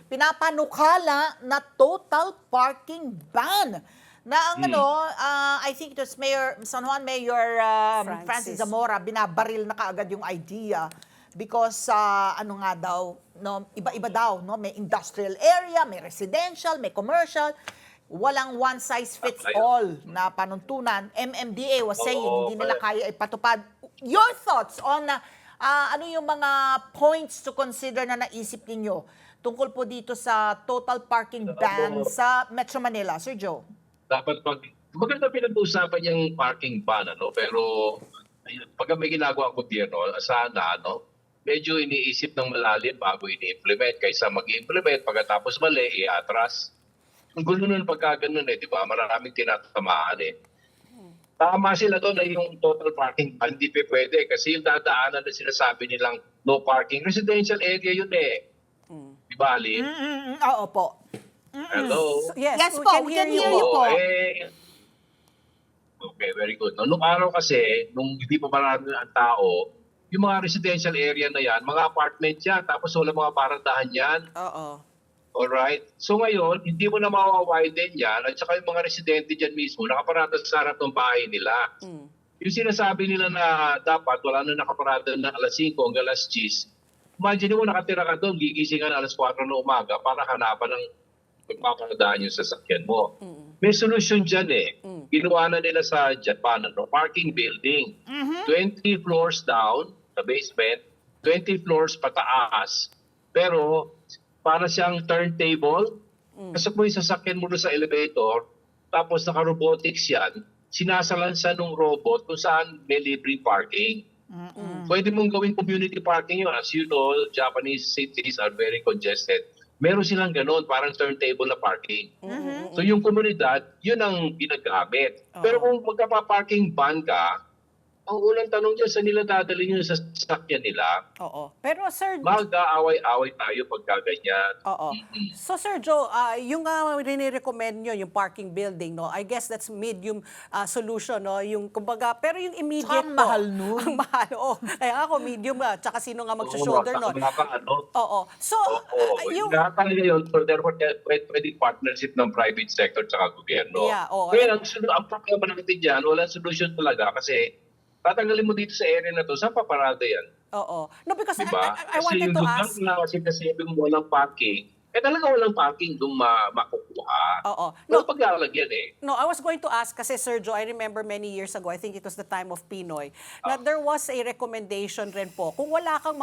pinapanukala na total parking ban. Na ang I think it was San Juan Mayor Francis Francis. Zamora, binabaril na kaagad yung idea because ano nga daw, no, iba-iba daw, no, may industrial area, may residential, may commercial. Walang one size fits all na panuntunan. MMDA was saying hindi nila kaya ipatupad. Your thoughts on ano yung mga points to consider na naisip ninyo tungkol po dito sa total parking ban sa Metro Manila, Sir Joe? Dapat maganda pinag-uusapan yung parking ban, ano, pero ayun, pag may ginagawa ang gobyerno, sana, ano, medyo iniisip ng malalim bago ini-implement kaysa mag-implement pagkatapos mali, i-atras. Ang gulo nun pagka ganun di ba? Maraming tinatamaan Tama sila doon na yung total parking ban, hindi pwede kasi yung dadaanan na sinasabi nilang no parking, residential area yun Di ba, Alin? Oo po. Hello? Yes po, we can hear you po. Okay, very good. Nung araw kasi, nung hindi pa marami ang tao, yung mga residential area na yan, mga apartment yan, tapos wala mga parandahan yan. Oo. Alright? So ngayon, hindi mo na mawawiden yan, at saka yung mga residente dyan mismo, nakaparada sa harap ng bahay nila. Yung sinasabi nila na dapat wala na nakaparada na alas 5 hanggang alas 10, imagine mo nakatira ka doon, gigising ka na alas 4 ng umaga para hanapan ng pagpaparadaan yung sasakyan mo. May solusyon dyan Ginawa na nila sa Japan, parking building. 20 floors down sa basement, 20 floors pataas. Pero para siyang turntable, pasok mo yung sasakyan mo doon sa elevator, tapos naka-robotics yan, sinasalansan ng robot kung saan may libreng parking. Pwede mong gawing community parking yun. As you know, Japanese cities are very congested. Meron silang gano'n, parang turntable na parking. So yung komunidad, yun ang ginagamit. Pero kung magkapa-parking ban ka, ang unang tanong dyan, saan nila dadalhin yung sasakyan nila? Oo. Pero Sir Mag-aaway-away tayo pagka ganyan. Oo. So Sir Joe, yung rini-recommend nyo, yung parking building, no? I guess that's medium solution, no? Yung kumbaga, pero yung immediate Tsaka ang mahal nun. Ang mahal, Kaya ako medium, tsaka sino nga magsa-shoulder nun? Oo. So, yung... Lahat talaga yun. So therefore, pwede partnership ng private sector at gobyerno. Yeah, oo. Kaya ang problema natin dyan, walang solution talaga kasi tatanggalin mo dito sa area na to, saan paparada yan? Oo. No, because Diba? I wanted to ask... Kasi yung lugar na sinasabi mo walang parking, talaga walang parking doon makukuha. Oo. No, paglalagyan No, I was going to ask kasi Sir Joe, I remember many years ago, I think it was the time of Pinoy, na there was a recommendation rin po, kung wala kang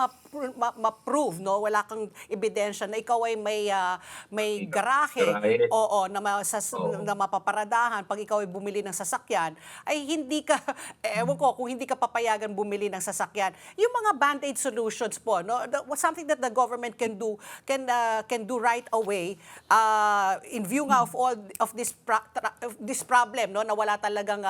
ma-prove, no, wala kang ebidensya na ikaw ay may garahe, na mapaparadahan pag ikaw ay bumili ng sasakyan, ay hindi ka, ewan ko, kung hindi ka papayagan bumili ng sasakyan. Yung mga band-aid solutions po, no, something that the government can do right away in view nga of all of this problem, no, na wala talagang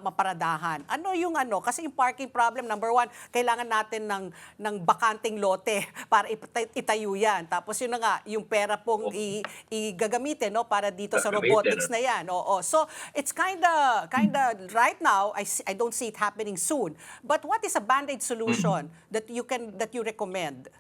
maparadahan. Ano yung kasi yung parking problem, number one, kailangan natin ng bakanteng lote para itayo yan. Tapos yun na nga, yung pera pong igagamitin, no, para dito sa robotics na yan. Oo. So it's kinda right now, I don't see it happening soon. But what is a band-aid solution that you recommend?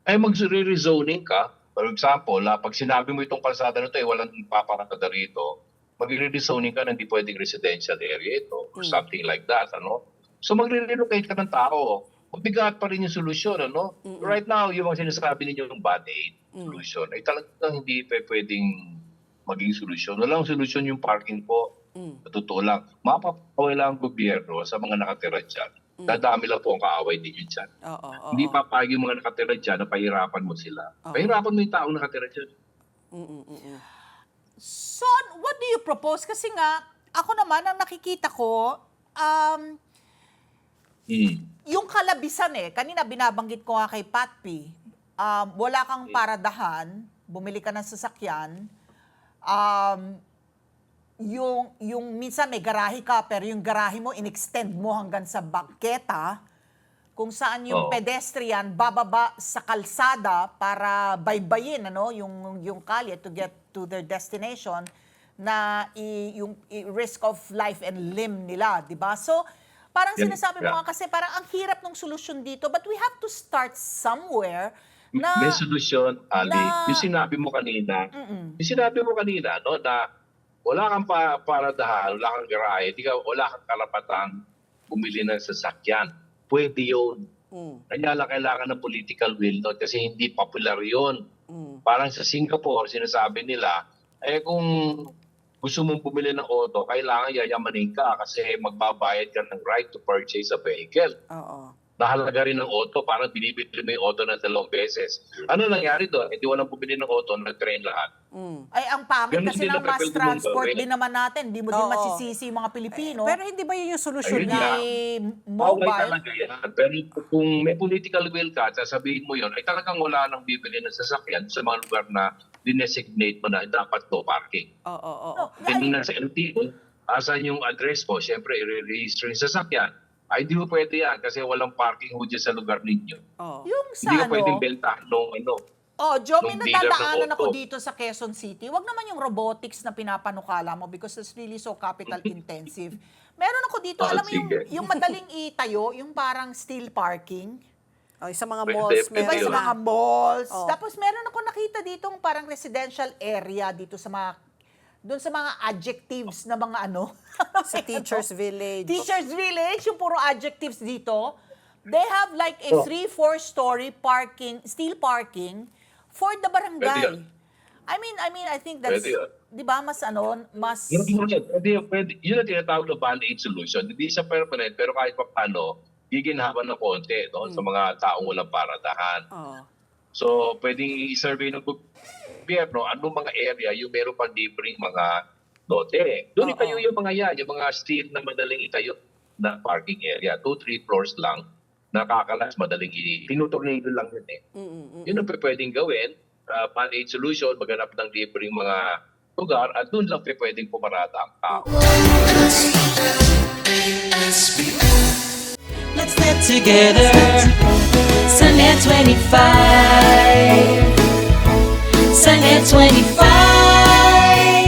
Ay mag-rezoning ka. For example, pag sinabi mo itong kalsada na ito, walang paparakada rito, mag-rezoning ka na hindi pwedeng residential area ito or something like that. So magre-relocate ka ng tao. Mabigat pa rin yung solusyon. Right now, yung mga sinasabi ninyo ng band-aid solution, ay talagang hindi pwedeng maging solusyon. Walang solusyon yung parking po. Totoo lang. Mapapawala lang ang gobyerno sa mga nakatira dyan. Dadami lang po ang kaaway ninyo dyan. Hindi papayag yung mga nakatira dyan na pahirapan mo sila. Pahirapan mo yung taong nakatira dyan. So, what do you propose? Kasi nga, ako naman, ang nakikita ko, yung kalabisan kanina binabanggit ko nga kay Patpi, wala kang paradahan, bumili ka ng sasakyan, yung minsan may garahe ka, pero yung garahe mo, in-extend mo hanggang sa bangketa, kung saan yung pedestrian bababa sa kalsada para baybayin yung kalye to get to their destination, na yung risk of life and limb nila, di ba? So, parang sinasabi mo nga kasi parang ang hirap ng solusyon dito, but we have to start somewhere may solusyon, Ali. na- Yung sinabi mo kanina, no, na wala kang paradahan, wala kang garahe, wala kang karapatang bumili ng sasakyan. Pwede yun. Kanya lang kailangan ng political will, no? Kasi hindi popular yun. Parang sa Singapore, sinasabi nila, kung gusto mong bumili ng auto, kailangan yayamanin ka kasi magbabayad ka ng right to purchase a vehicle. Oo. Nahalaga rin ng auto, parang binibili mo yung auto ng 2 beses. Ano nangyari doon? Hindi walang bumili ng auto, nag-train lahat. Ay, ang pangit Ganun kasi din ng ang mass pwede mong transport gawin. din naman natin. Di mo din Oo. masisisi yung mga Pilipino. Pero hindi ba yun yung solusyon Ayun niya? nga. May Okay mobile. talaga yan. Pero kung may political will ka, sasabihin mo yun, ay talagang wala nang bibili ng sasakyan sa mga lugar na dinesignate mo na dapat no parking. Oo. Tingnan sa LTO, asan yung address mo, siyempre i-register yung sasakyan. Ay, di mo pwede yan kasi walang parking ho dyan sa lugar ninyo. Oo. Yung sa Hindi ka pwedeng benta nung Oh, Joe, may Nung dealer ng nadadaanan ako auto. dito sa Quezon City. Wag naman yung robotics na pinapanukala mo because it's really so capital intensive. Meron ako dito, Oh, alam mo sige. yung madaling itayo, yung parang steel parking. Sa mga Pwede, malls, pwede Diba meron sa yun. na. mga malls? Oh. Tapos meron ako nakita ditong parang residential area dito sa mga doon sa mga adjectives na mga ano. Sa Teachers Village. Teachers Village, yung puro adjectives dito. They have like a Oh. 3-4 story parking, steel parking for the Pwede barangay. yun. I mean, I think that's, Pwede yun. di ba, mas Pwede, yun ang tinatawag na band-aid solution. Hindi siya permanent, pero kahit pa paano, giginhawa ng konti no, sa mga taong walang paradahan. Oo. So, pwedeng i-survey ng gobyerno anong mga area yung meron pang libreng mga lote. Doon Oo. itayo yung mga yan, yung mga steel na madaling itayo na parking area. 2-3 floors lang, nakakalas, madaling tinutornado lang yun eh. Yun ang pwedeng gawin, band-aid solution, maghanap ng libreng mga lugar at doon lang pwedeng pumarada ang tao. Let's live together. Sunnet 25. Sunnet 25.